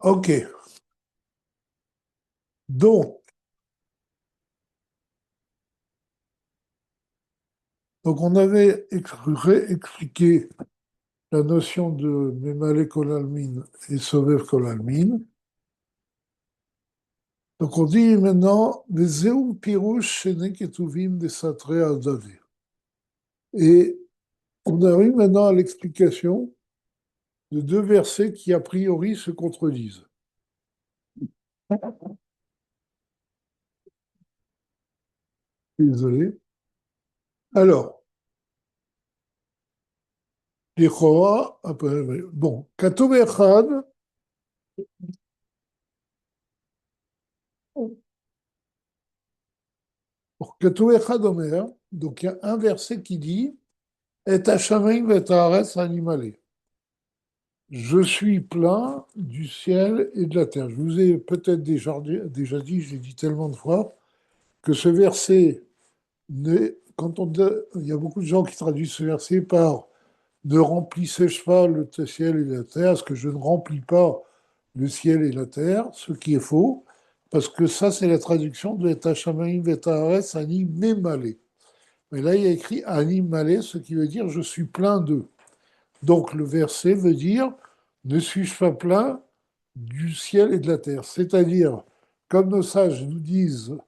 Ok, donc, on avait réexpliqué la notion de Memale Kolalmin et Sovev Kolalmin. Donc on dit maintenant les Zéou Pirouche Shene Ketuvim des Satré Azavé. Et on arrive maintenant à l'explication de deux versets qui a priori se contredisent. Désolé. Alors, les bon, Katov Echad, pour Katov Echad Omer, donc il y a un verset qui dit Et Hachamaim et Haaretz animalé. Je suis plein du ciel et de la terre. Je vous ai peut-être déjà dit, je l'ai dit tellement de fois, que ce verset, il y a beaucoup de gens qui traduisent ce verset par ne remplissez-je pas le ciel et la terre, parce que je ne remplis pas le ciel et la terre, ce qui est faux, parce que ça, c'est la traduction de Et Hachamaim et Haaretz ani memale. Mais là, il y a écrit ani malé, ce qui veut dire je suis plein d'eux. Donc le verset veut dire ne suis-je pas plein du ciel et de la terre? C'est-à-dire, comme nos sages nous disent,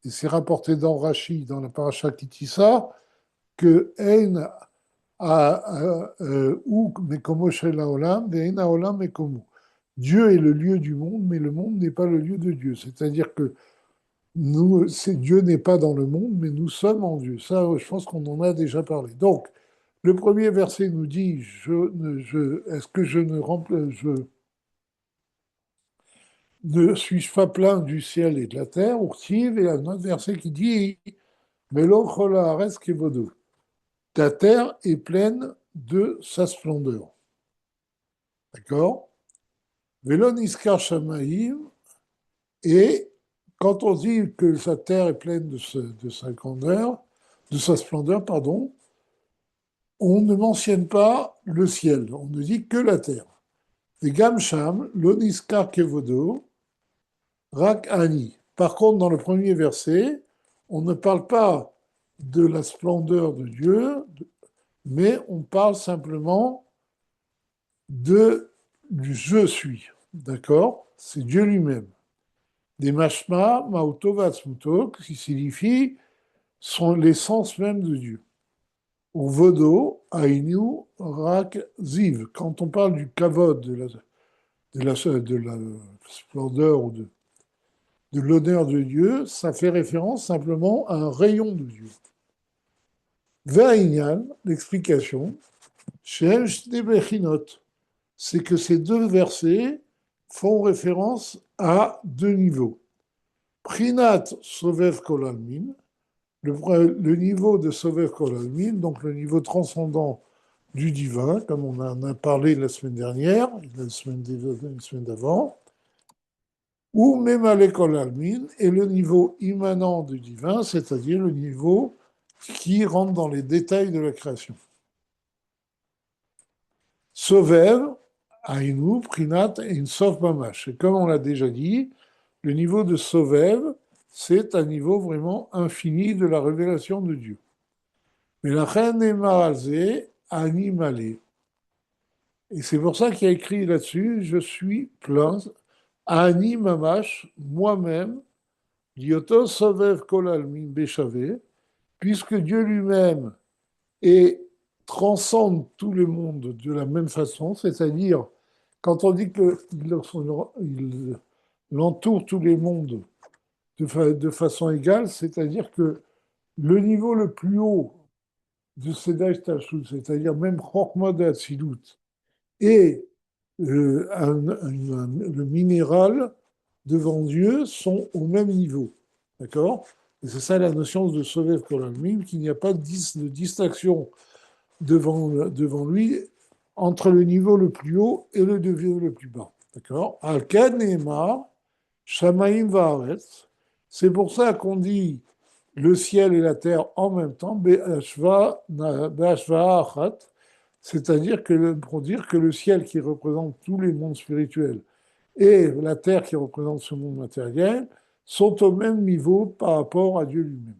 et c'est rapporté dans Rashi, dans la paracha Kitissa, que Ein ou mekomo shel haolam, ve'ein haolam mekomo. Dieu est le lieu du monde, mais le monde n'est pas le lieu de Dieu. C'est-à-dire que Dieu n'est pas dans le monde, mais nous sommes en Dieu. Ça, je pense qu'on en a déjà parlé. Donc, le premier verset nous dit est-ce que ne suis-je pas plein du ciel et de la terre, Urtiv, et un autre verset qui dit Melo chol haaretz kevodo. Ta terre est pleine de sa splendeur. D'accord? Velo niskar shamaim, et quand on dit que sa terre est pleine de sa grandeur, de sa splendeur, pardon, on ne mentionne pas le ciel, on ne dit que la terre. Et Gamsham, l'oniskar kevodo, rak ani. Par contre, dans le premier verset, on ne parle pas de la splendeur de Dieu, mais on parle simplement du je suis. D'accord? C'est Dieu lui-même. Des mashma, mauto vatsmuto, qui signifie sont l'essence même de Dieu. Ou vodo, ainu, rak, ziv. Quand on parle du kavod, de la splendeur ou de l'honneur de Dieu, ça fait référence simplement à un rayon de Dieu. Vaïnian, l'explication, c'est que ces deux versets font référence à deux niveaux. Prinat Sovev Kolalmin, le niveau de Sovev Kolalmin, donc le niveau transcendant du divin, comme on en a parlé la semaine dernière, la semaine d'avant, ou même à l'école almine, et le niveau immanent du divin, c'est-à-dire le niveau qui rentre dans les détails de la création. Sovev, Aïnou, Prinat et une Sof Mamash. Et comme on l'a déjà dit, le niveau de Sovev, c'est un niveau vraiment infini de la révélation de Dieu. Mais la reine est marazé, animalé. Et c'est pour ça qu'il y a écrit là-dessus, je suis plein, Ani Mamash, moi-même, Lyoto Sovev Kolalmin Béchavé, puisque Dieu lui-même transcende tous les mondes de la même façon, c'est-à-dire quand on dit qu'il entoure tous les mondes de façon égale, c'est-à-dire que le niveau le plus haut de Sedach Tashut, c'est-à-dire même Chorma de Hatzilut, et le minéral devant Dieu sont au même niveau. D'accord? Et c'est ça la notion de Sovev Kolalmin, qu'il n'y a pas de distinction devant lui entre le niveau le plus haut et le niveau le plus bas. D'accord? Al-Kad Nehemar, Shamaim Vaaretz. C'est pour ça qu'on dit le ciel et la terre en même temps, Be'ashva Achat, c'est-à-dire pour dire que le ciel qui représente tous les mondes spirituels et la terre qui représente ce monde matériel sont au même niveau par rapport à Dieu lui-même.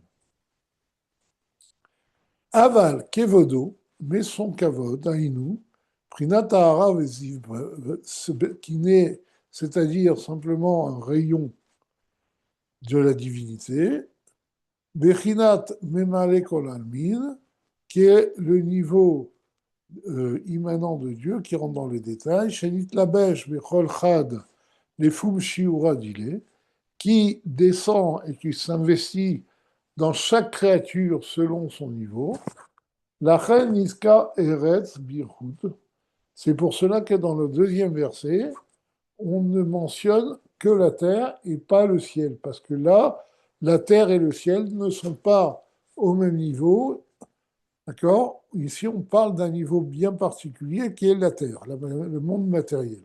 Aval, kevodo, mais son kavod, aïnou, prinatahara vesiv, qui n'est, c'est-à-dire simplement un rayon de la divinité, bechinat memale kol almin, qui est le niveau immanent de Dieu, qui rentre dans les détails, Shenit Labesh, Bechol Chad, les Fum Shiura d'Ile, qui descend et qui s'investit dans chaque créature selon son niveau. La reine Niska Eretz Birhut. C'est pour cela que dans le deuxième verset, on ne mentionne que la terre et pas le ciel, parce que là, la terre et le ciel ne sont pas au même niveau. D'accord? Ici, on parle d'un niveau bien particulier qui est la Terre, le monde matériel.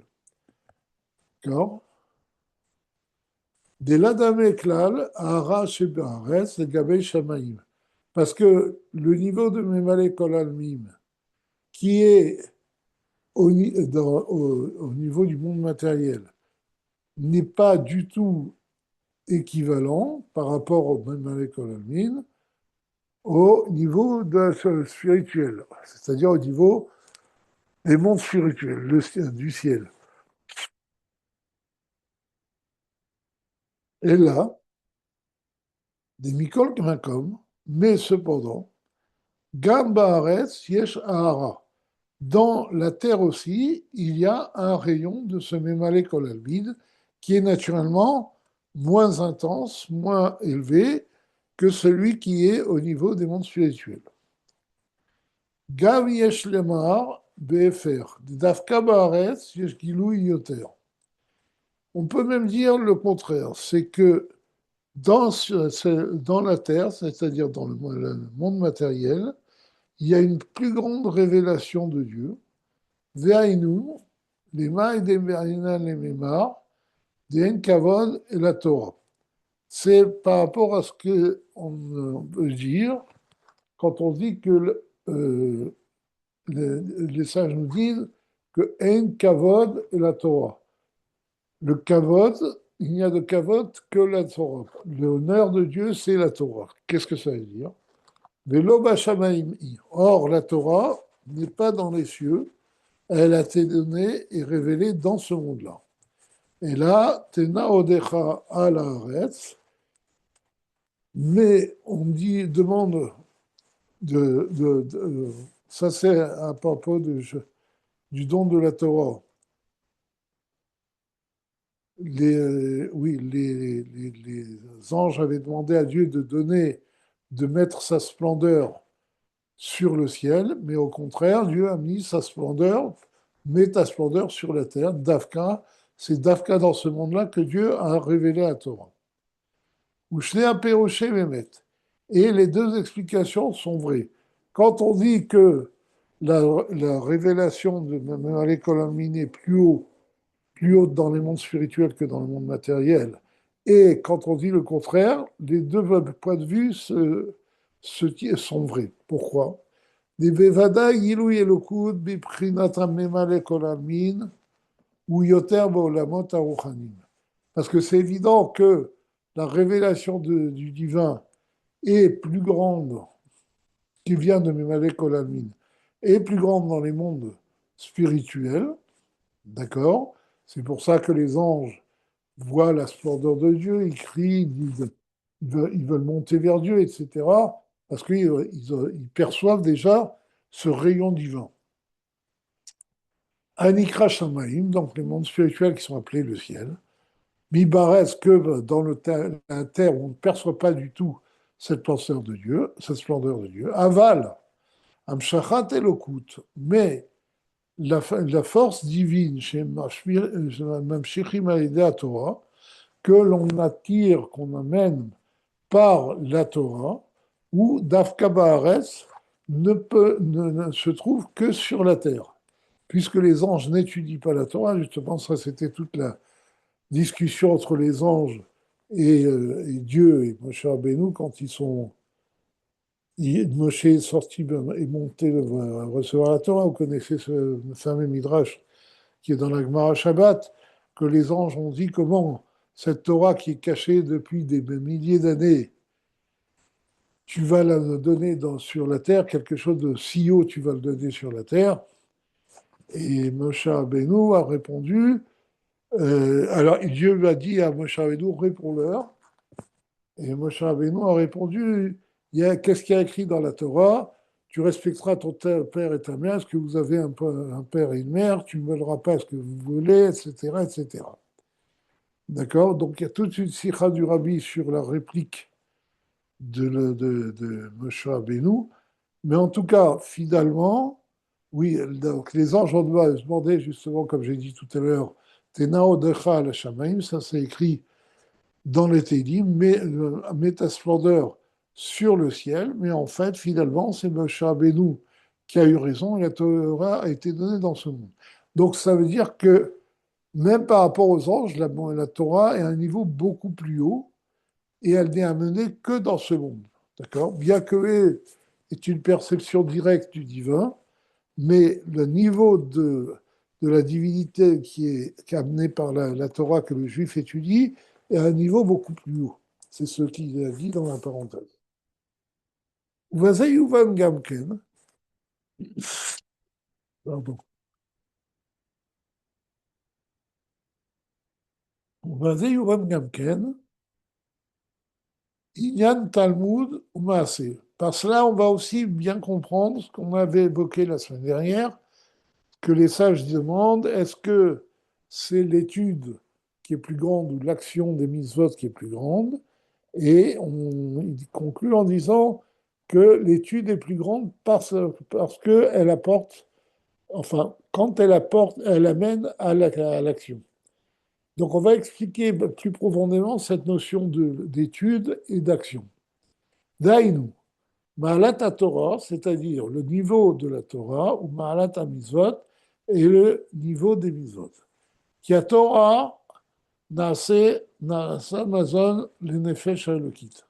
D'accord? De l'Adam Klal, Ara Shebaretz, Gabei Shamaim. Parce que le niveau de Memale Kol Almim, qui est au niveau du monde matériel, n'est pas du tout équivalent par rapport au Memale Kol Almim au niveau spirituel, c'est-à-dire au niveau des mondes spirituels, du ciel. Et là, des Mikol Makom, mais cependant, Gamba Haaretz Yesh Ahara. Dans la terre aussi, il y a un rayon de ce Memale Kol Almid qui est naturellement moins intense, moins élevé que celui qui est au niveau des mondes spirituels. Gav Yesh Lemar Befer, Dafka Baaretz Yesh Gilou Yoter. On peut même dire le contraire, c'est que dans la Terre, c'est-à-dire dans le monde matériel, il y a une plus grande révélation de Dieu. Ve'ainu, les mailles des Verinan, les Mémar, des Kavod et la Torah. C'est par rapport à ce qu'on peut dire quand on dit que les sages nous disent que En Kavod et la Torah. Le kavod, il n'y a de kavod que la Torah. L'honneur de Dieu, c'est la Torah. Qu'est-ce que ça veut dire? Or, la Torah n'est pas dans les cieux, elle a été donnée et révélée dans ce monde-là. Et là, Tena Odecha al Haaretz, mais on demande ça c'est à propos du don de la Torah. Les anges avaient demandé à Dieu de mettre sa splendeur sur le ciel, mais au contraire, Dieu a mis sa splendeur, met ta splendeur sur la terre. Dafka, c'est Dafka dans ce monde-là que Dieu a révélé à Torah. Ou et les deux explications sont vraies. Quand on dit que la révélation de Mamre Kol est plus haute dans les mondes spirituels que dans le monde matériel. Et quand on dit le contraire, les deux points de vue sont vrais. Pourquoi? Parce que c'est évident que la révélation du divin est plus grande, qui vient de Memale Kolalmin, est plus grande dans les mondes spirituels. D'accord? C'est pour ça que les anges voient la splendeur de Dieu, ils crient, ils veulent monter vers Dieu, etc. Parce qu'ils perçoivent déjà ce rayon divin. Anikra Shamaim, donc les mondes spirituels qui sont appelés le ciel. Mibares, que dans la terre, on ne perçoit pas du tout cette splendeur de Dieu. Aval, Amshachat Elokut, mais la force divine chez Mamshichim Aïdea Torah, que l'on attire, qu'on amène par la Torah, ou Dafka Baaretz ne se trouve que sur la terre. Puisque les anges n'étudient pas la Torah, justement, ça c'était toute la discussion entre les anges et Dieu et Moshe Rabbeinu quand Moshe est sorti et monté recevoir la Torah. Vous connaissez ce fameux Midrash qui est dans la Gemara Shabbat, que les anges ont dit comment cette Torah qui est cachée depuis des milliers d'années, tu vas la donner sur la terre, quelque chose de si haut, tu vas le donner sur la terre. Et Moshe Rabbeinu a répondu, alors Dieu lui a dit à Moshe Rabbeinu, réponds-leur. Et Moshe Rabbeinu a répondu, qu'est-ce qu'il y a écrit dans la Torah? Tu respecteras ton père et ta mère. Est-ce que vous avez un père et une mère? Tu ne voleras pas ce que vous voulez, etc., etc. D'accord? Donc il y a toute une sikha du Rabbi sur la réplique de Moshe Rabbeinu. Mais en tout cas, finalement, oui, donc les anges ont demandé justement, comme j'ai dit tout à l'heure, Tenao Decha al Shamaim, ça c'est écrit dans les Télim, met ta splendeur sur le ciel, mais en fait, finalement, c'est Moshe Rabbeinu qui a eu raison et la Torah a été donnée dans ce monde. Donc ça veut dire que même par rapport aux anges, la Torah est à un niveau beaucoup plus haut et elle n'est amenée que dans ce monde. D'accord? Bien que est une perception directe du divin, mais le niveau de la divinité qui est amené par la Torah que le juif étudie est à un niveau beaucoup plus haut. C'est ce qu'il a dit dans la parenthèse. Vazei Yuvan Gamken, pardon. Vazei Yuvan Gamken, Inyan Talmud ou Maaseh. Par cela, on va aussi bien comprendre ce qu'on avait évoqué la semaine dernière, que les sages demandent, est-ce que c'est l'étude qui est plus grande ou l'action des mitzvot qui est plus grande? Et il conclut en disant que l'étude est plus grande parce qu'elle apporte, enfin, quand elle apporte, elle amène à l'action. Donc on va expliquer plus profondément cette notion d'étude et d'action. Dainu, Ma'alat Torah, c'est-à-dire le niveau de la Torah, ou Ma'alat Mitzvot, et le niveau des mitzvot. Qui a Torah, Nasa Mazon, le Nefesh Elokit.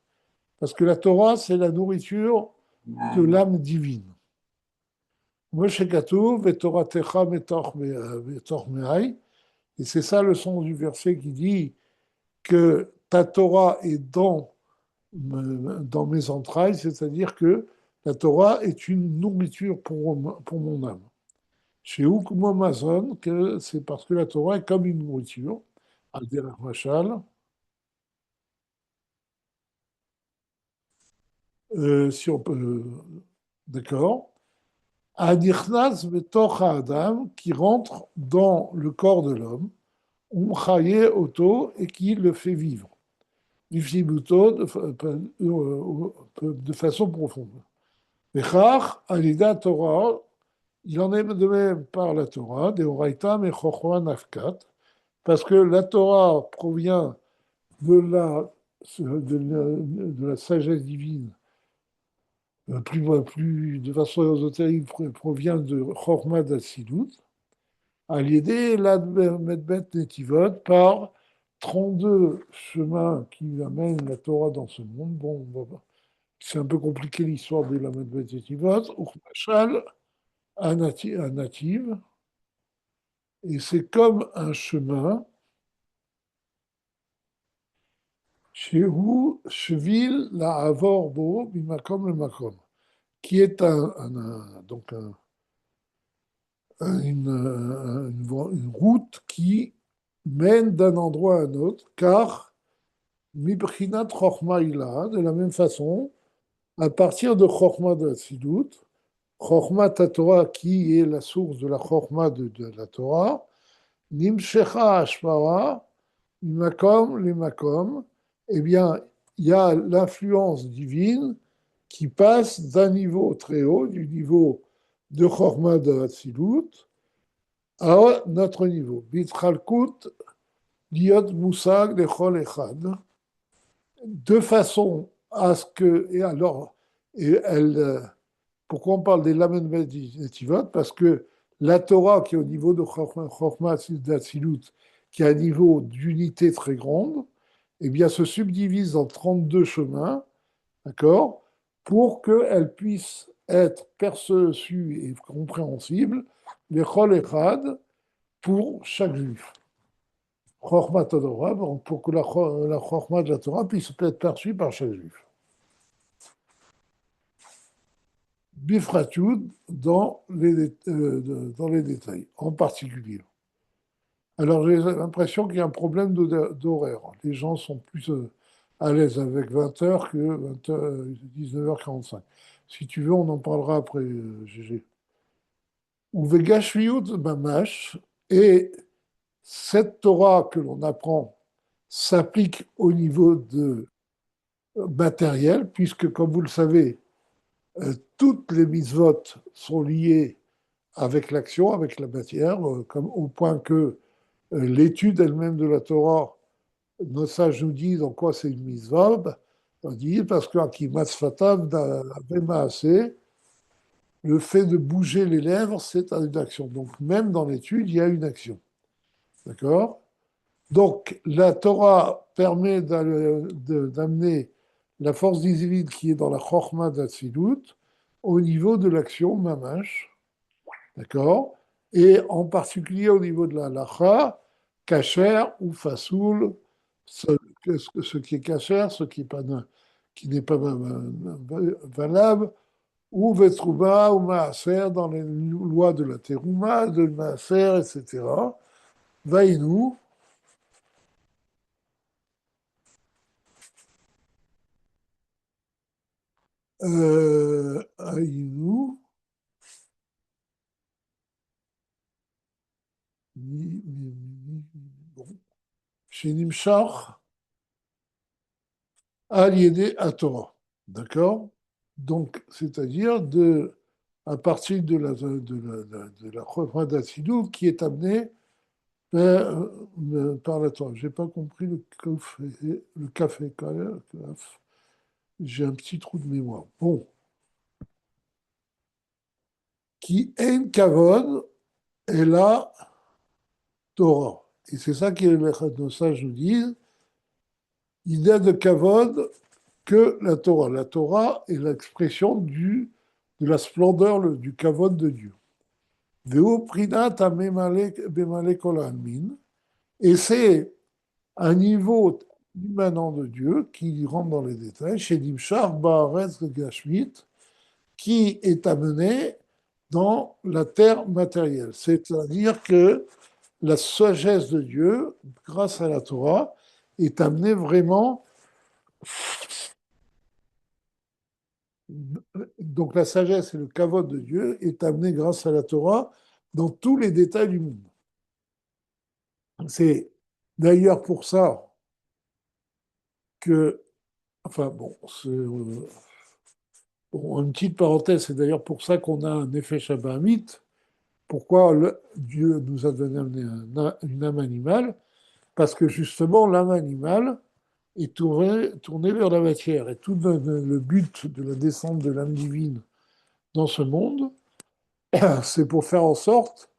Parce que la Torah, c'est la nourriture de l'âme divine. Moshe Katuv, Vetoratecha metoch me'ai. Et c'est ça le sens du verset qui dit que ta Torah est dans mes entrailles, c'est-à-dire que la Torah est une nourriture pour mon âme. Chez Ukmo Amazon, que c'est parce que la Torah est comme une nourriture. Al-Derech Machal. Si on peut. D'accord. Adirnas betoch Adam, qui rentre dans le corps de l'homme, umchaye auto, et qui le fait vivre. Vivsibuto de façon profonde. Vechach, alida Torah, il en est de même par la Torah, de Oraita et Chochma Nafkat, parce que la Torah provient de la sagesse divine, de façon ésotérique, provient de Chochma d'Atsilut, à l'idée la Medbet Netivot par 32 chemins qui amènent la Torah dans ce monde. Bon, c'est un peu compliqué l'histoire de la Medbet Netivot, ou Machal à native, et c'est comme un chemin chez où Cheville la Avorbo, Bimakom le Makom, qui est donc une route qui mène d'un endroit à un autre, car Mibrinat Chochma Ila, de la même façon, à partir de Chochma de Sidout, Chochma Torah, qui est la source de la Chochma de la Torah, Nimshecha Ashmara, Makom, les Makom, eh bien, il y a l'influence divine qui passe d'un niveau très haut, du niveau de Chorma de Hatzilut, à notre niveau. Bitralkut, Diot Moussag, Lechol Echad, de façon à ce que, et alors, et elle, pourquoi on parle des Lamed Netivot? Parce que la Torah, qui est au niveau de Chorma d'Atzilut, qui a un niveau d'unité très grande, eh bien, se subdivise en 32 chemins, d'accord, pour qu'elle puisse être perçue et compréhensible, les Chol Echad, pour chaque juif. Chorma Torah, pour que la Chorma de la Torah puisse être perçue par chaque juif. Bifratud dans les détails, en particulier. Alors j'ai l'impression qu'il y a un problème d'horaire. Les gens sont plus à l'aise avec 20 heures que 19h45. Si tu veux, on en parlera après, GG. Ou Vegashviut Mamash, et cette Torah que l'on apprend s'applique au niveau de matériel, puisque, comme vous le savez, toutes les mitzvot sont liées avec l'action, avec la matière, comme, au point que l'étude elle-même de la Torah, nos sages nous disent en quoi c'est une mitzvah. On dit parce que le fait de bouger les lèvres, c'est une action. Donc même dans l'étude, il y a une action. D'accord? Donc la Torah permet d'amener la force divine qui est dans la Chokhmah d'Atsilut au niveau de l'action mamash. D'accord? Et en particulier au niveau de la halacha, kasher ou fasoul, ce, ce qui est kasher, ce qui n'est pas valable, ou vetrouba ou maaser dans les lois de la terouma, de maaser, etc. Vaïnou, Aïnou, bon, chez Nimshach, aliéné à Torah. D'accord? Donc, c'est-à-dire à partir de la Chorma d'Atsidou qui est amenée par la Torah. Je n'ai pas compris le café quand même. J'ai un petit trou de mémoire. Bon. Qui est une kavod est la Torah. Et c'est ça que nos sages nous disent. Il n'y a de kavod que la Torah. La Torah est l'expression de la splendeur, du kavod de Dieu. Et c'est un niveau immanent de Dieu qui rentre dans les détails, chez Dimshar, Baaretz, Gashmit, qui est amené dans la terre matérielle. C'est-à-dire que la sagesse de Dieu, grâce à la Torah, est amenée vraiment. Donc la sagesse et le kavod de Dieu est amené grâce à la Torah dans tous les détails du monde. C'est d'ailleurs pour ça que, enfin bon, bon, une petite parenthèse, c'est d'ailleurs pour ça qu'on a un effet Shabbat. Pourquoi Dieu nous a donné une âme animale? Parce que justement, l'âme animale est tournée vers la matière. Et tout le but de la descente de l'âme divine dans ce monde, c'est pour faire en sorte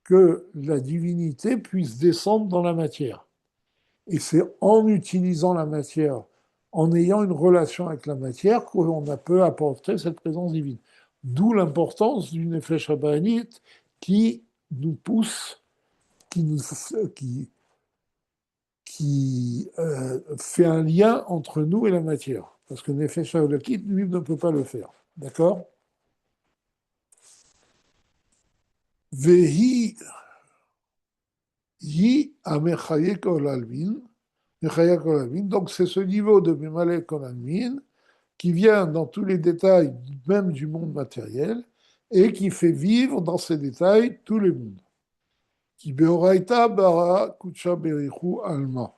que la divinité puisse descendre dans la matière. Et c'est en utilisant la matière, en ayant une relation avec la matière, qu'on peut apporter cette présence divine. D'où l'importance d'une effet shabbanite qui nous pousse, qui, fait un lien entre nous et la matière. Parce que l'effet shabbanite, lui, ne peut pas le faire. D'accord? Vehi yi amechaye kol almin. Donc c'est ce niveau de Memale Kolalmin qui vient dans tous les détails même du monde matériel et qui fait vivre dans ces détails tous les mondes. Qui beoraita bara kucha berichu alma.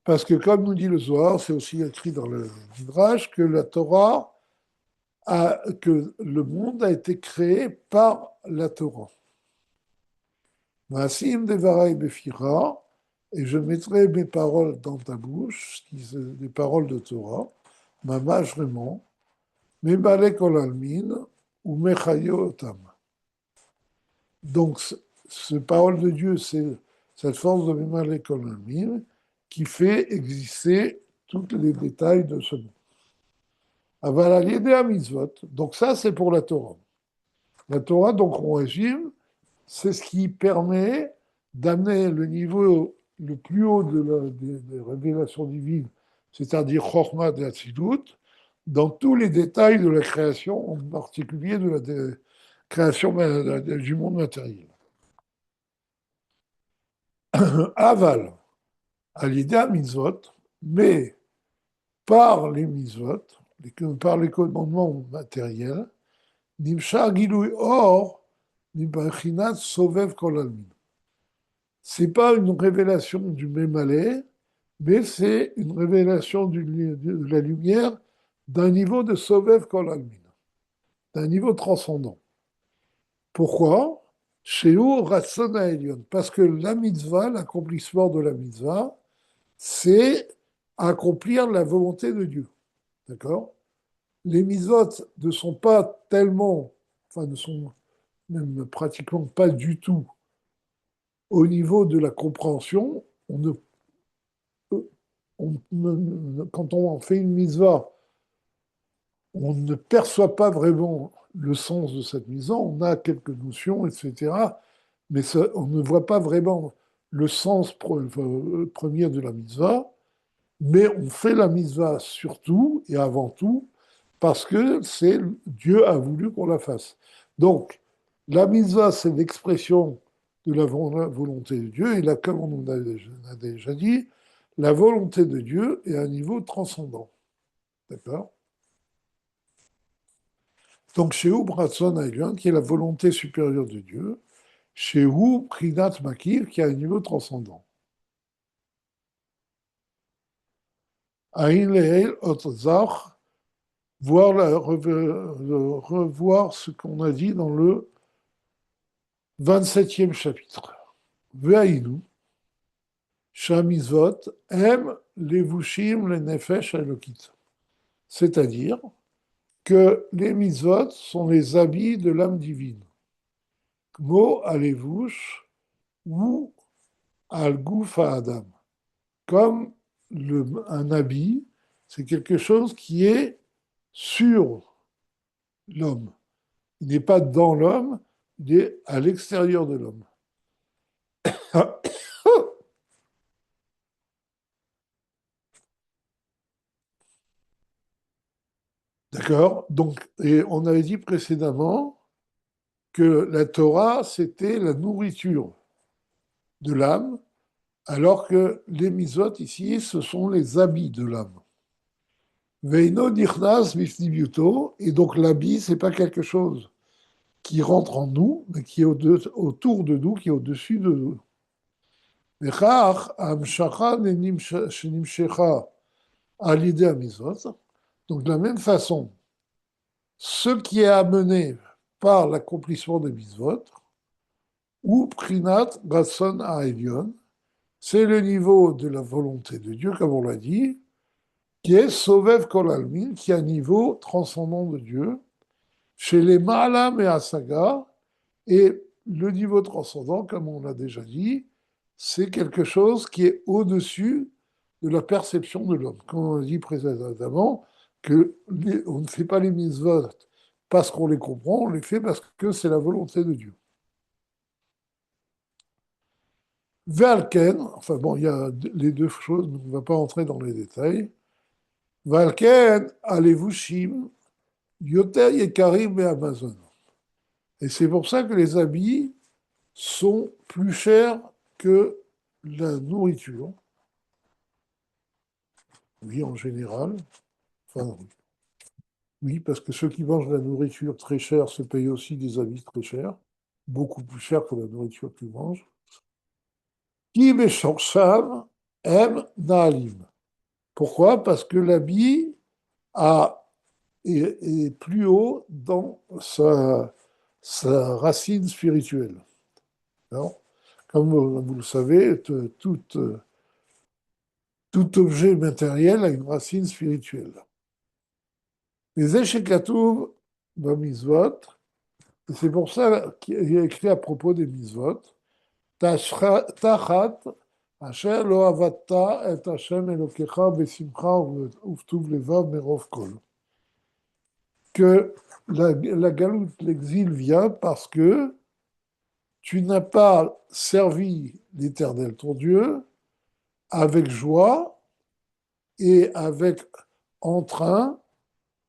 Parce que comme nous dit le Zohar, c'est aussi écrit dans le Midrash que la Torah que le monde a été créé par la Torah. Maasim devarai befira, et je mettrai mes paroles dans ta bouche, des paroles de Torah, mamash vraiment, mebale kol almin, ou mechayo otam. Donc, ce parole de Dieu, c'est cette force de mebale kol almin qui fait exister tous les détails de ce monde. Aval aliédé à mitzvot. Donc ça, c'est pour la Torah. La Torah, donc on résume, c'est ce qui permet d'amener le niveau le plus haut des révélations divines, c'est-à-dire Chokhmah de Hatzilut, dans tous les détails de la création, en particulier de la création du monde matériel. Aval, à l'idée mitzvot, mais par les mitzvot, par les commandements matériels, Nimshar Gilui Or, Nibachinat Sovev Kol Almin. C'est pas une révélation du Mémalé, mais c'est une révélation de la lumière d'un niveau de Sovev Kol Almin, d'un niveau transcendant. Pourquoi? Chez Ratzona Elion, parce que la mitzvah, l'accomplissement de la mitzvah, c'est accomplir la volonté de Dieu. D'accord? Les mitzvot ne sont pas tellement, enfin ne sont même pratiquement pas du tout au niveau de la compréhension. Quand on fait une mitzvah, on ne perçoit pas vraiment le sens de cette mitzvah, on a quelques notions, etc. Mais ça, on ne voit pas vraiment le sens premier de la mitzvah, mais on fait la mitzvah surtout et avant tout parce que c'est Dieu a voulu qu'on la fasse. Donc, la mitzvah, c'est l'expression de la volonté de Dieu, et là, comme on a déjà dit, la volonté de Dieu est à un niveau transcendant. D'accord? Donc, chez Hu Bratson Ailion, qui est la volonté supérieure de Dieu, chez Hu Prinat Makir, qui a un niveau transcendant. Aïn Le'el Otzach, revoir ce qu'on a dit dans le 27e chapitre. Ve'aïnu, Shamizvot, aime les Vushim, les Nefesh Elokit. C'est-à-dire que les mitzvot sont les habits de l'âme divine. Kmo alevush ou al goufa adam. Comme un habit, c'est quelque chose qui est sur l'homme. Il n'est pas dans l'homme, il est à l'extérieur de l'homme. D'accord? Donc, et on avait dit précédemment que la Torah, c'était la nourriture de l'âme, alors que les mitzvot ici, ce sont les habits de l'âme. Veino dirnas mifnibiuto, et donc l'habit, c'est pas quelque chose qui rentre en nous, mais qui est autour de nous, qui est au-dessus de nous. Donc de la même façon, ce qui est amené par l'accomplissement des mitzvot, ou prinat ratson ha'elyon, c'est le niveau de la volonté de Dieu, comme on l'a dit, qui est Sovev Kol Almin, qui est un niveau transcendant de Dieu, chez les Ma'alam et Asaga, et le niveau transcendant, comme on l'a déjà dit, c'est quelque chose qui est au-dessus de la perception de l'homme. Comme on a dit précédemment, on ne fait pas les mitzvot parce qu'on les comprend, on les fait parce que c'est la volonté de Dieu. Valken, enfin bon, il y a les deux choses, on ne va pas entrer dans les détails. Valken, Alevushim, Yoter Yekarim et Amazon. Et c'est pour ça que les habits sont plus chers que la nourriture. Oui, en général. Enfin, oui, parce que ceux qui mangent de la nourriture très chère se payent aussi des habits très chers, beaucoup plus chers que la nourriture qu'ils mangent. Qui Meshorshav aime Naalim. Pourquoi? Parce que l'habit est plus haut dans sa racine spirituelle. Non. Comme vous le savez, tout objet matériel a une racine spirituelle. Les échekatouv dans Mitzvot, c'est pour ça qu'il y a écrit à propos des Mitzvot, Tachat, Asher lo avatta et Hashem elokecha besimcha uvtuv levav merov kol. Que la galoute, l'exil vient parce que tu n'as pas servi l'Éternel ton Dieu avec joie et avec entrain,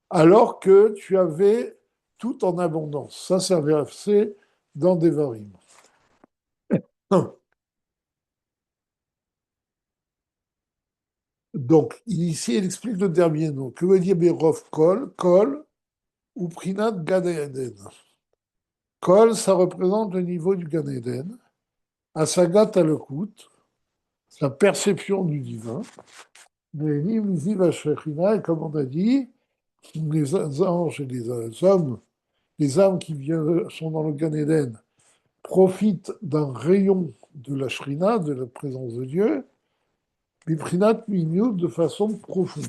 alors que tu avais tout en abondance. Ça, c'est un verset dans Devarim. Donc, ici, il explique le dernier nom. Que veut dire Berov Kol? Kol ou Prinat Gan Eden. Kol, ça représente le niveau du Gan Eden. Asagat Alekut, la perception du divin. Nehenim Ziv Hashechina, et comme on a dit, les anges et les hommes, les âmes qui sont dans le Gan Eden, profitent d'un rayon de la Shrina, de la présence de Dieu, Biprinat Minyout, de façon profonde.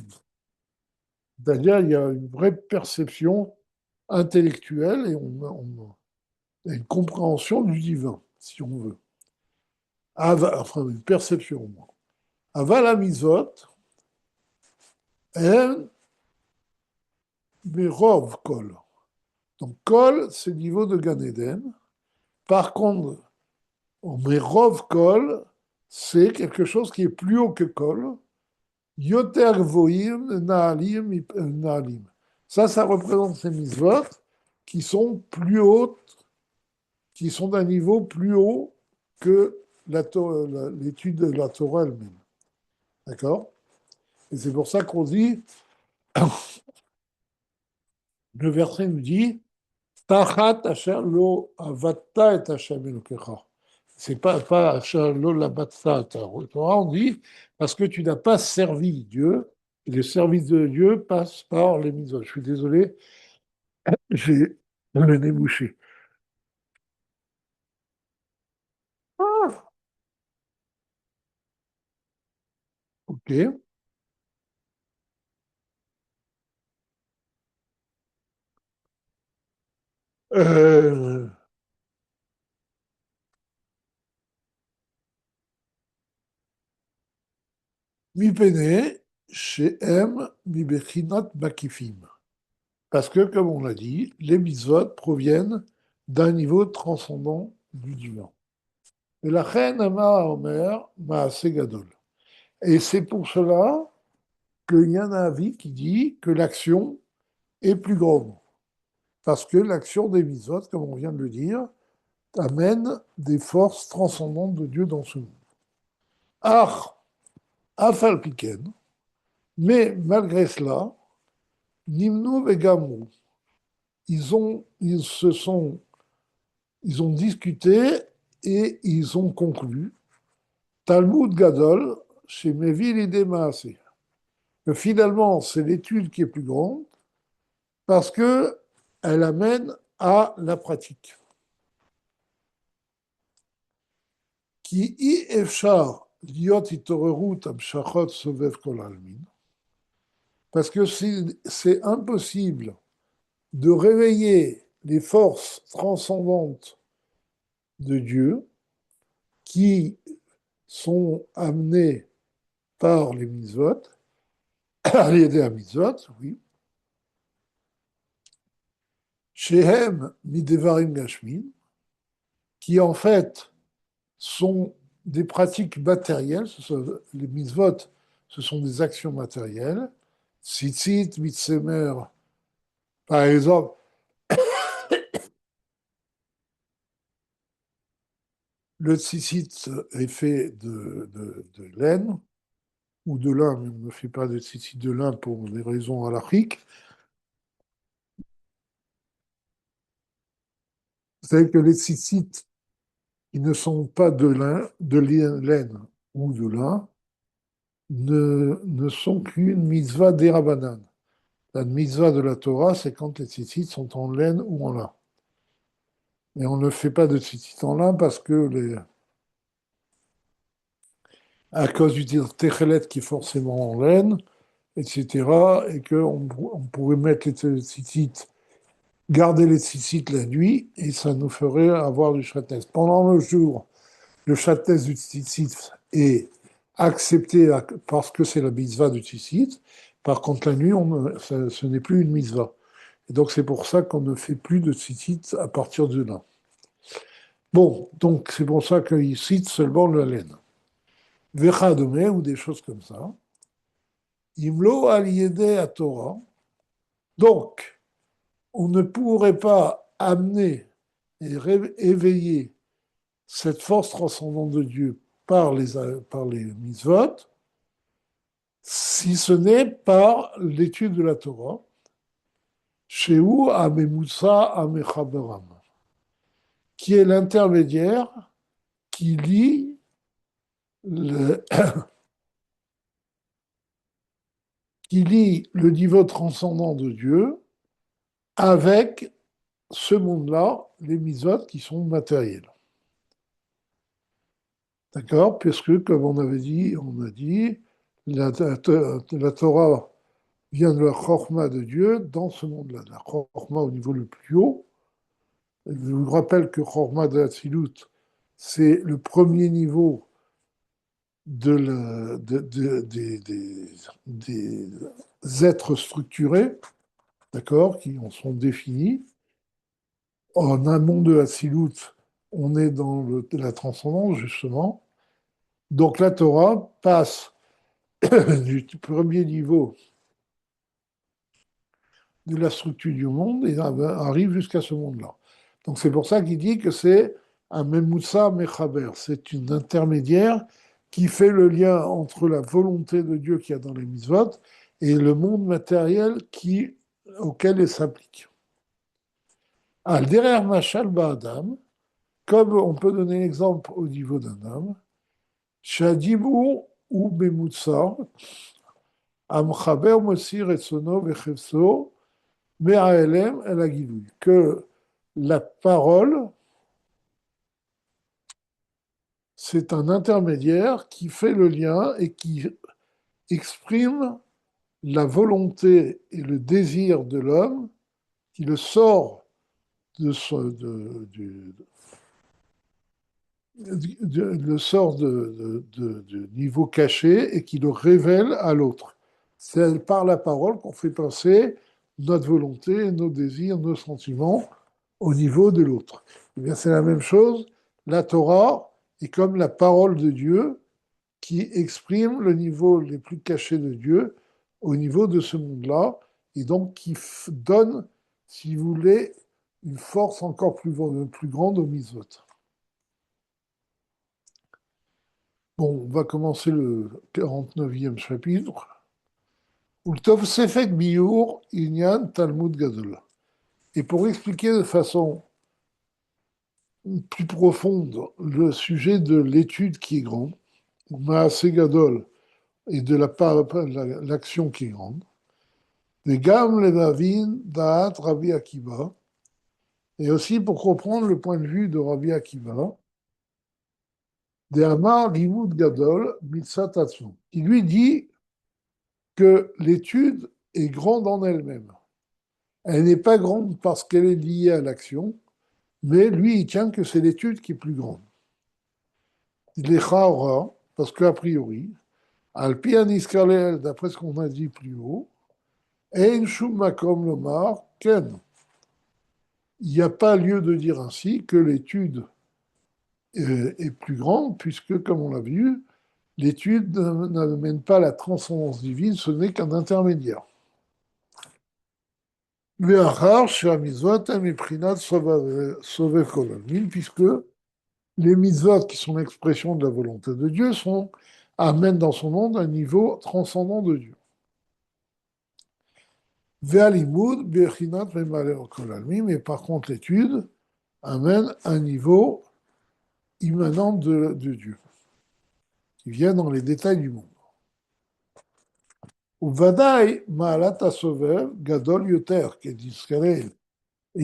C'est-à-dire, il y a une vraie perception intellectuelle et il y a une compréhension du divin, si on veut. Enfin, une perception au moins. Aval Amizot, elle, Merov Kol. Donc, Kol, c'est le niveau de Gan Eden. Par contre, Merov Kol, c'est quelque chose qui est plus haut que Kol. Yoter Gvoim, Naalim. Ça représente ces mitzvot qui sont plus hautes, qui sont d'un niveau plus haut que l'étude de la Torah elle-même. D'accord? Et c'est pour ça qu'on dit, le verset nous dit, Tachat asher lo avatta et Hashem Elokecha. C'est pas asher lo lavatta. On dit, parce que tu n'as pas servi Dieu, et le service de Dieu passe par les mitzvot. Je suis désolé, j'ai le nez bouché. Ah, ok. Euh, Mi pene, chez M, mi bechinat makifim. Parce que, comme on l'a dit, les mitzvot proviennent d'un niveau transcendant du divin. Et la reine Ama Omer, Maaseh Gadol. Et c'est pour cela qu'il y a un avis qui dit que l'action est plus grande. Parce que l'action des mitzvot, comme on vient de le dire, amène des forces transcendantes de Dieu dans ce monde. Ach, Afal Piken, mais malgré cela, Nimnu et Gamrou, ils ont discuté et ils ont conclu, Talmud Gadol, chez Mevil et Maaseh, que finalement c'est l'étude qui est plus grande parce que elle amène à la pratique. Qui i efshar liot itorerut amshachot sovev kol almin, parce que c'est impossible de réveiller les forces transcendantes de Dieu qui sont amenées par les mitzvot, à l'aider à mitzvot, oui, shehem midevarim gashmin, qui en fait sont des pratiques matérielles, les mitzvot, ce sont des actions matérielles, tzitzit, mitsemer, par exemple, le tzitzit est fait de laine, ou de lin, mais on ne fait pas de tzitzit de lin pour des raisons halachiques. Vous savez que les tzitzit, qui ne sont pas de lin, de laine ou de lin, ne sont qu'une mitzvah derabanan. La mitzvah de la Torah, c'est quand les tzitzit sont en laine ou en lin. Mais on ne fait pas de tzitzit en lin parce que à cause du techelet qui est forcément en laine, etc., et qu'on pourrait mettre les tzitzit, garder les tzitzit la nuit, et ça nous ferait avoir du shatnez. Pendant le jour, le shatnez du tzitzit est accepté parce que c'est la mitzvah du tzitzit. Par contre, la nuit, ce n'est plus une mitzvah. Et donc, c'est pour ça qu'on ne fait plus de tzitzit à partir de là. Bon, donc c'est pour ça qu'il cite seulement la laine. Vechadome, ou des choses comme ça. Imlo al à Torah. Donc, on ne pourrait pas amener et éveiller cette force transcendante de Dieu par les mitzvot, si ce n'est par l'étude de la Torah, Shehu Amemutsa Amechaberam, qui est l'intermédiaire qui lie le, qui lie le niveau transcendant de Dieu avec ce monde-là, les mitzvot qui sont matériels. D'accord? Puisque, comme on a dit, la Torah vient de la chorma de Dieu dans ce monde-là, la chorma au niveau le plus haut. Je vous rappelle que chorma de Hatzilut, c'est le premier niveau des êtres structurés, d'accord, qui en sont définis. En amont de Hatzilut, on est dans la transcendance, justement. Donc la Torah passe du premier niveau de la structure du monde et arrive jusqu'à ce monde-là. Donc c'est pour ça qu'il dit que c'est un Memoussa Mechaber, c'est une intermédiaire qui fait le lien entre la volonté de Dieu qu'il y a dans les mitzvot et le monde matériel auquel elle s'applique. Al derrière Machal Ba'adam, comme on peut donner l'exemple au niveau d'un homme, Shadibou ou Memoussa, Amchaber Mosir Etsono Vechevso, Me'aelem El Agilui, que la parole, c'est un intermédiaire qui fait le lien et qui exprime la volonté et le désir de l'homme, qui le sort le sort de niveau caché et qui le révèle à l'autre. C'est par la parole qu'on fait passer notre volonté, nos désirs, nos sentiments au niveau de l'autre. Eh bien, c'est la même chose. La Torah est comme la parole de Dieu qui exprime le niveau les plus cachés de Dieu au niveau de ce monde-là, et donc qui donne, si vous voulez, une force encore plus grande aux mitzvot. Bon, on va commencer le 49e chapitre. Ultov Sefek Biur Inyan Talmud Gadol. Et pour expliquer de façon plus profonde le sujet de l'étude qui est grande, Maaseh Gadol, et de l'action qui est grande, les Gam Levavin Da'at Rabbi Akiva, et aussi pour comprendre le point de vue de Rabbi Akiva, de Amar Limud Gadol Mitzat Atzmo, qui lui dit que l'étude est grande en elle-même. Elle n'est pas grande parce qu'elle est liée à l'action, mais lui, il tient que c'est l'étude qui est plus grande. Il est Chaora, parce qu'a priori, Al-Pian Iskalel, d'après ce qu'on a dit plus haut, Ein Shum Makom Lomar, Ken. Il n'y a pas lieu de dire ainsi que l'étude est plus grande, puisque, comme on l'a vu, l'étude n'amène pas la transcendance divine, ce n'est qu'un intermédiaire. Puisque les mitzvot, qui sont l'expression de la volonté de Dieu, amènent dans son monde un niveau transcendant de Dieu. Mais par contre, l'étude amène un niveau immanent de Dieu, qui vient dans les détails du monde.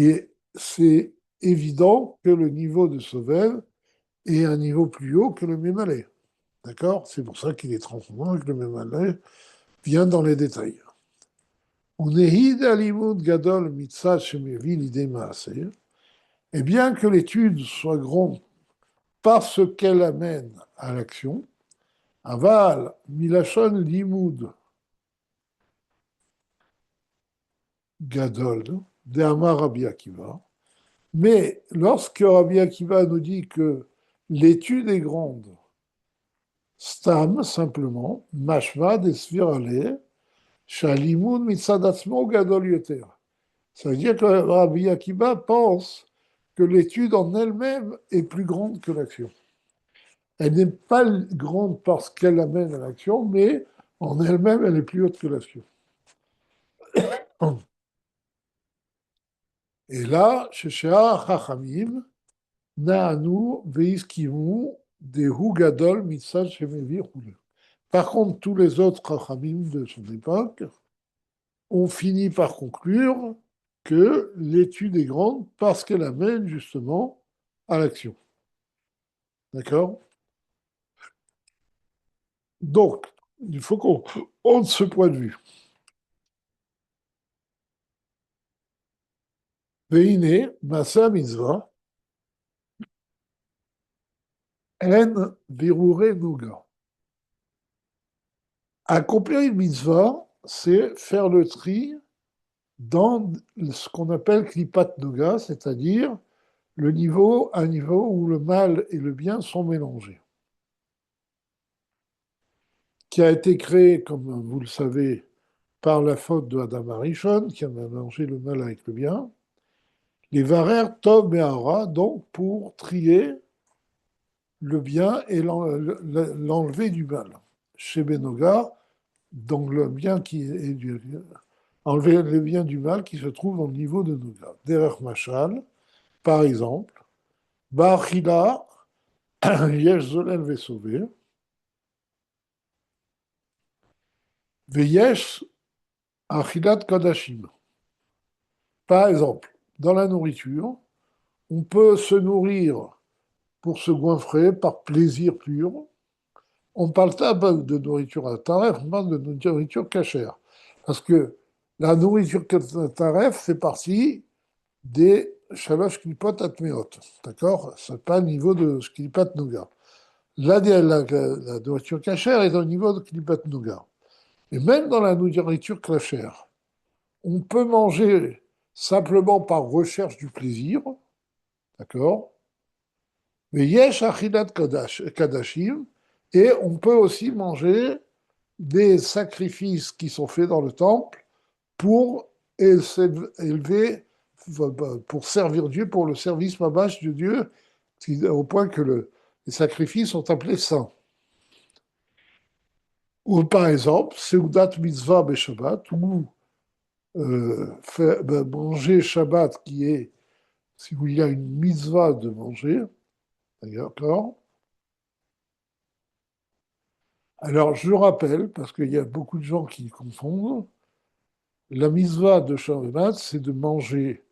Et c'est évident que le niveau de Sovev est un niveau plus haut que le Mémalé. D'accord? C'est pour ça qu'il est transcendant et que le Mémalé vient dans les détails. Et bien que l'étude soit grande parce qu'elle amène à l'action, aval milachon limud gadol de Amar Rabbi Akiva, Mais lorsque Rabbi Akiva nous dit que l'étude est grande, stam, simplement, mashma des svirale, shalimun mitzadatzmo gadol yoter. Ça veut dire que Rabbi Akiva pense que l'étude en elle-même est plus grande que l'action. Elle n'est pas grande parce qu'elle amène à l'action, mais en elle-même, elle est plus haute que l'action. Et là, chez Chachamim, Naanu veiskimu dehu gadol mitzad shemevi roule. Par contre, tous les autres Chachamim de son époque ont fini par conclure que l'étude est grande parce qu'elle amène justement à l'action. D'accord? Donc, il faut qu'on de ce point de vue. Veine, Masa Mitzvah, En Birure Nuga. Accomplir une mitzvah, c'est faire le tri dans ce qu'on appelle Klipat Nuga, c'est-à-dire un niveau où le mal et le bien sont mélangés, qui a été créé, comme vous le savez, par la faute de Adam Arishon, qui a mélangé le mal avec le bien, les Varer Tov et Hara, donc pour trier le bien et l'enlever du mal. Chez Benoga, donc le bien qui est enlever le bien du mal qui se trouve dans le niveau de Noga. Derech Machal, par exemple, Ba'achila, Yesh Zolel Vesové, Veyesh Achilat Kodashim. Par exemple, dans la nourriture, on peut se nourrir pour se goinfrer par plaisir pur. On ne parle pas de nourriture à taref, on parle de nourriture cachère. Parce que la nourriture taref fait partie des shalosh klipot atmeot. D'accord? C'est pas le niveau de klipat noga. Là, la nourriture cachère est au niveau de klipat noga. Et même dans la nourriture cachère, on peut manger simplement par recherche du plaisir. D'accord? Mais yesh achilat kadashim, et on peut aussi manger des sacrifices qui sont faits dans le temple pour élever, pour servir Dieu, pour le service mabash de Dieu, au point que les sacrifices sont appelés saints. Ou par exemple, Seudat Mitzvah Shabbat, ou manger Shabbat, qui est, si où il y a une mitzvah de manger, d'accord. Alors, je rappelle, parce qu'il y a beaucoup de gens qui confondent, la mitzvah de Shabbat, c'est de manger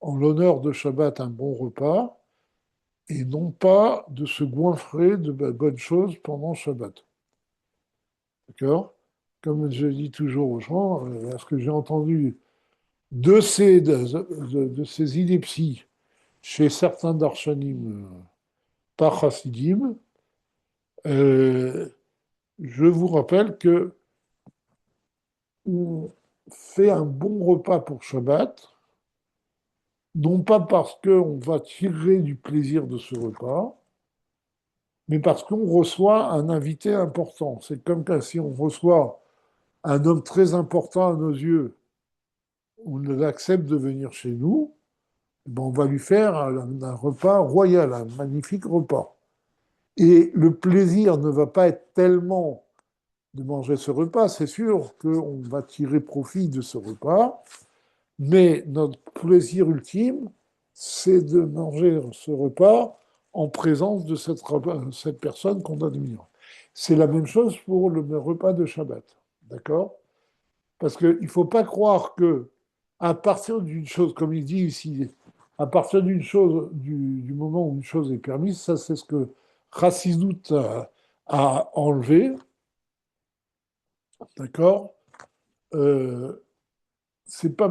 en l'honneur de Shabbat un bon repas, et non pas de se goinfrer de bonnes choses pendant Shabbat. D'accord? Comme je dis toujours aux gens, parce que j'ai entendu de ces inepties chez certains darshanim pas chassidim, euh, je vous rappelle que on fait un bon repas pour Shabbat, non pas parce qu'on va tirer du plaisir de ce repas, mais parce qu'on reçoit un invité important. C'est comme si on reçoit un homme très important à nos yeux, on accepte de venir chez nous, ben on va lui faire un repas royal, un magnifique repas. Et le plaisir ne va pas être tellement de manger ce repas, c'est sûr qu'on va tirer profit de ce repas, mais notre plaisir ultime, c'est de manger ce repas en présence de cette personne qu'on admire. C'est la même chose pour le repas de Shabbat. D'accord? Parce qu'il ne faut pas croire que, à partir d'une chose, comme il dit ici, à partir d'une chose, du moment où une chose est permise, ça c'est ce que Chassidut a enlevé, d'accord? euh, c'est pas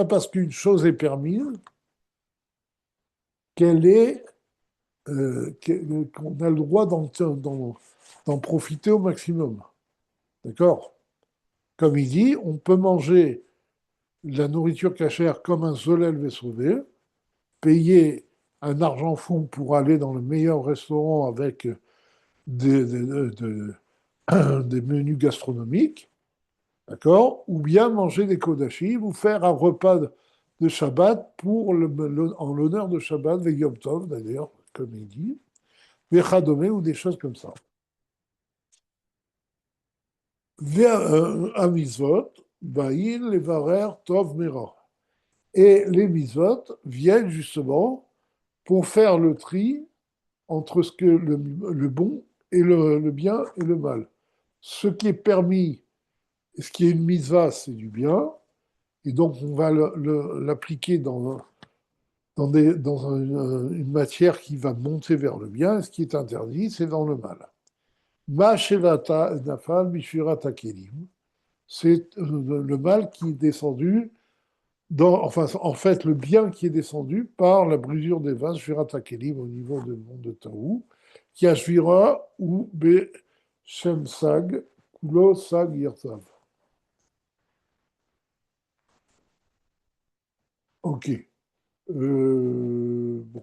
parce qu'une chose est permise qu'elle est qu'on a le droit d'en profiter au maximum. D'accord? Comme il dit, on peut manger la nourriture cachère comme un zolel sauvé, payer un argent fou pour aller dans le meilleur restaurant avec des menus gastronomiques, d'accord? Ou bien manger des kodachim ou faire un repas de Shabbat en l'honneur de Shabbat, ve Yom Tov d'ailleurs, comme il dit, Vechadome ou des choses comme ça. Amizot, Baïn, Levarer, Tov, Mera. Et les mitzvot viennent justement pour faire le tri entre ce que le bon et le bien et le mal. Ce qui est permis, ce qui est une mitzvah, c'est du bien, et donc on va l'appliquer une matière qui va monter vers le bien, et ce qui est interdit, c'est dans le mal. Ma shevata nafal mishvirata kelim, c'est le mal qui est descendu enfin, en fait, le bien qui est descendu par la brisure des vases, Shvirata Kelim, au niveau du monde de Taou, qui a Shvira ou Be Shem Sag, Kulo Sag Yirtav. Ok. Bon.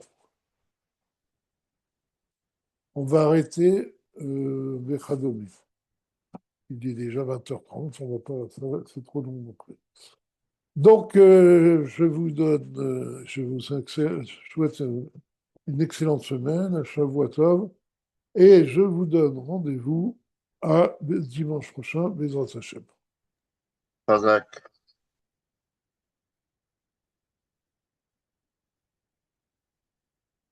On va arrêter Bechadome. Il est déjà 20h30, on va pas, c'est trop long après. Donc, je vous donne, je vous souhaite une excellente semaine, à Shavua Tov. Et je vous donne rendez-vous à dimanche prochain, Bezrat Hachem. Razak.